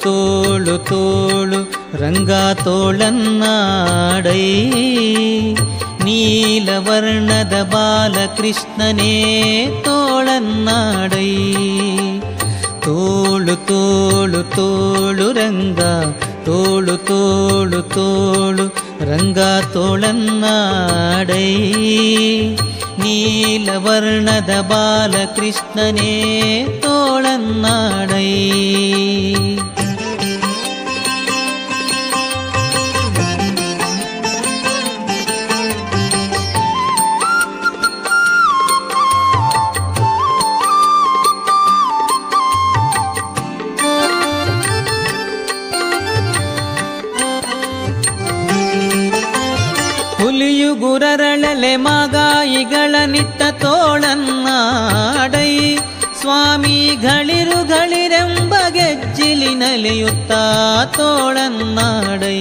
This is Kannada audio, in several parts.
ತೋಳು ತೋಳು ರಂಗ ತೋಳನ್ನಾಡೈ ನೀಲವರ್ಣದ ಬಾಲಕೃಷ್ಣನೇ ತೋಳನ್ನಾಡೈ ತೋಳು ತೋಳು ತೋಳು ರಂಗ ತೋಳು ತೋಳು ತೋಳು ರಂಗ ತೋಳನ್ನಾಡೈ ನೀಲವರ್ಣದ ಬಾಲಕೃಷ್ಣನೇ ತೋಳನ್ನಾಡೈ ಹುಲಿಯು ಗುರರಳಲೆ ಮಾಗಾಯಿಗಳ ನಿಟ್ಟ ತೋಳನ್ನಾಡೈ ಸ್ವಾಮಿಗಳಿರುಗಳಿರೆಂಬ ಗೆಜ್ಜಿಲಿನಲಿಯುತ್ತ ತೋಳನ್ನಾಡೈ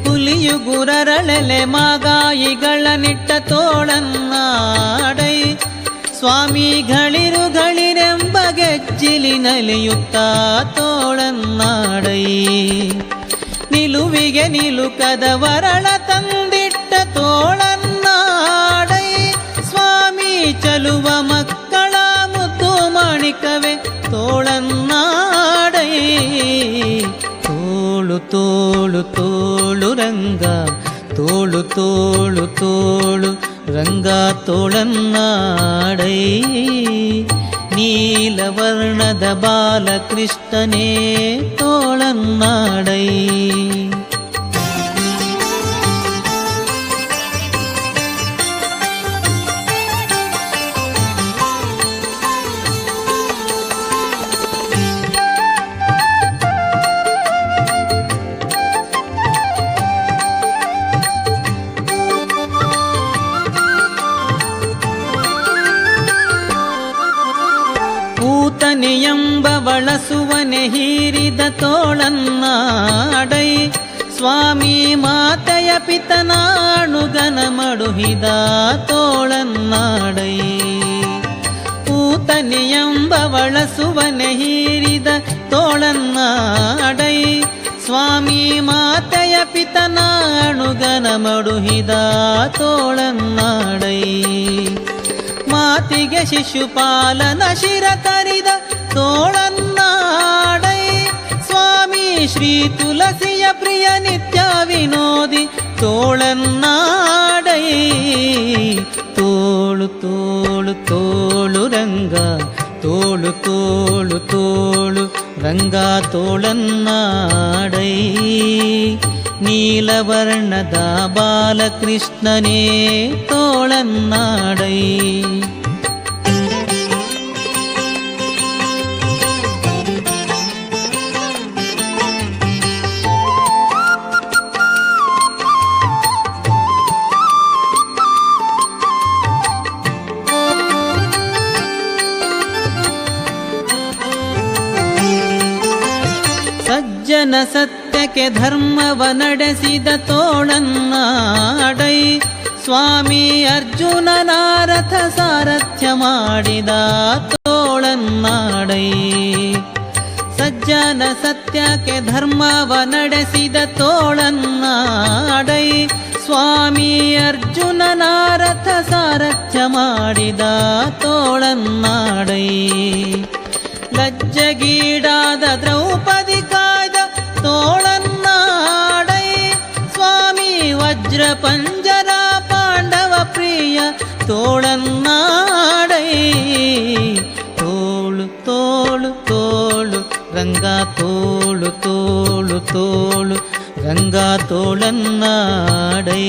ಹುಲಿಯು ಗುರರಳಲೆ ಮಾಗಾಯಿಗಳ ನಿಟ್ಟ ತೋಳನ್ನಾಡೈ ಸ್ವಾಮಿಗಳಿರುಗಳಿರೆಂಬ ಗೆಜ್ಜಿಲಿನಲಿಯುತ್ತ ತೋಳನ್ನಾಡೈ ನಿಲುವಿಗೆ ನಿಲುಕದ ವರಳ ತಂದಿಟ್ಟ ತೋಳನ್ನಾಡೈ ಸ್ವಾಮಿ ಚಲುವ ಮಕ್ಕಳ ಮುದ್ದು ಮಾಣಿಕವೇ ತೋಳನ್ನಾಡೈ ತೋಳು ತೋಳು ತೋಳು ರಂಗ ತೋಳು ತೋಳು ತೋಳು ರಂಗ ತೋಳನ್ನಾಡೈ ನೀಲವರ್ಣದ ಬಾಲಕೃಷ್ಣನೇ ತೋಳನ್ನಾಡೈ ಎಂಬ ಬಳಸುವನೆ ಹೀರಿದ ತೋಳನ್ನಾಡೈ ಸ್ವಾಮಿ ಮಾತೆಯ ಪಿತನಾಣುಗನ ಮಡುಹಿದ ತೋಳನ್ನಾಡೈ ಪೂತನೆ ಎಂಬ ಬಳಸುವನೆ ಹೀರಿದ ತೋಳನ್ನಾಡೈ ಸ್ವಾಮಿ ಮಾತೆಯ ಪಿತನಾಣುಗನ ಮಡುಹಿದ ತೋಳನ್ನಾಡೈ ಮಾತಿಗೆ ಶಿಶುಪಾಲನ ಶಿರ ತರಿದ ತೋಳನ್ನಾಡೈ ಸ್ವಾಮಿ ಶ್ರೀ ತುಳಸಿಯ ಪ್ರಿಯ ನಿತ್ಯ ವಿನೋದಿ ತೋಳನ್ನಾಡೈ ತೋಳು ತೋಳು ತೋಳು ರಂಗ ತೋಳು ತೋಳು ತೋಳು ರಂಗ ತೋಳನ್ನಾಡೈ ನೀಲವರ್ಣದ ಬಾಲಕೃಷ್ಣನೇ ತೋಳನ್ನಾಡೈ ಸಜ್ಜನ ಸತ್ಯಕ್ಕೆ ಧರ್ಮವ ನಡೆಸಿದ ತೋಳನ್ನಾಡೈ ಸ್ವಾಮಿ ಅರ್ಜುನನಾರಥ ಸಾರಥ್ಯ ಮಾಡಿದ ತೋಳನ್ನಾಡೈ ಸಜ್ಜನ ಸತ್ಯಕ್ಕೆ ಧರ್ಮವ ನಡೆಸಿದ ತೋಳನ್ನಾಡೈ ಸ್ವಾಮಿ ಅರ್ಜುನನಾರಥ ಸಾರಥ್ಯ ಮಾಡಿದ ತೋಳನ್ನಾಡೈ ಲಜ್ಜಗೀಡಾದ ದ್ರೌಪದಿ ಕಾಯ್ದ ತೋಳನ್ನಾಡೈ ಸ್ವಾಮಿ ವಜ್ರ ಪಂಜರ ಪಾಂಡವ ಪ್ರಿಯ ತೋಳನ್ನಾಡೈ ತೋಳು ತೋಳು ತೋಳು ರಂಗ ತೋಳು ತೋಳು ತೋಳು ರಂಗ ತೋಳನ್ನಾಡೈ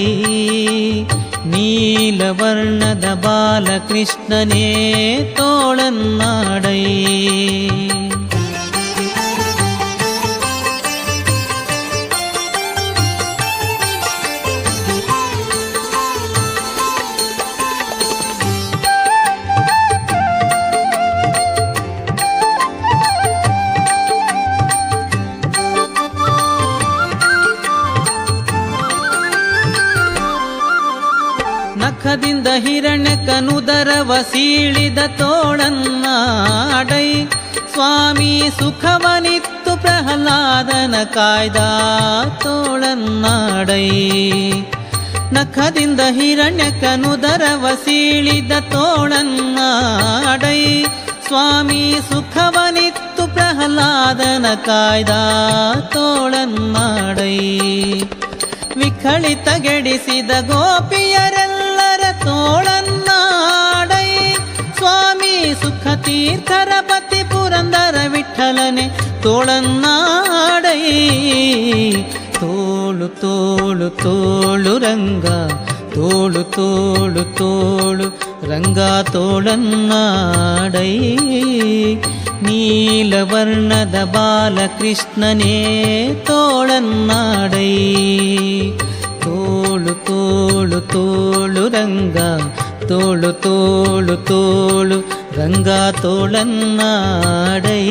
ನೀಲವರ್ಣದ ಬಾಲಕೃಷ್ಣನೇ ತೋಳನ್ನಾಡೈ ನಖದಿಂದ ಹಿರಣ್ಯಕನುದರವ ಸೀಳಿದ ತೋಳನ್ನಾಡೈ ಸ್ವಾಮಿ ಸುಖವನಿತ್ತು ಪ್ರಹ್ಲಾದನ ಕಾಯ್ದ ತೋಳನ್ನಾಡೈ ನಖದಿಂದ ಹಿರಣ್ಯಕನುದರವ ಸೀಳಿದ ತೋಳನ್ನಾಡೈ ಸ್ವಾಮಿ ಸುಖವನಿತ್ತು ಪ್ರಹ್ಲಾದನ ಕಾಯ್ದ ತೋಳನ್ನಾಡೈ ವಿಖಳಿತಗೆಡಿಸಿದ ಗೋಪಿಯರೆಲ್ಲರ ತೋಳನ್ನಾಡೈ ಸ್ವಾಮಿ ಸುಖ ತೀರ್ಥರ ಪತಿ ಪುರಂದರ ವಿಠಲನೆ ತೋಳನ್ನಾಡೈ ತೋಳು ತೋಳು ತೋಳು ರಂಗ ತೋಳು ತೋಳು ತೋಳು ರಂಗ ತೋಳನ್ನಾಡೈ ನೀಲವರ್ಣದ ಬಾಲಕೃಷ್ಣನೇ ತೋಳನ್ನಾಡೈ ತೋಳು ತೋಳು ತೋಳು ರಂಗ ತೋಳು ತೋಳು ತೋಳು ರಂಗ ತೋಳನ್ನಾಡೈ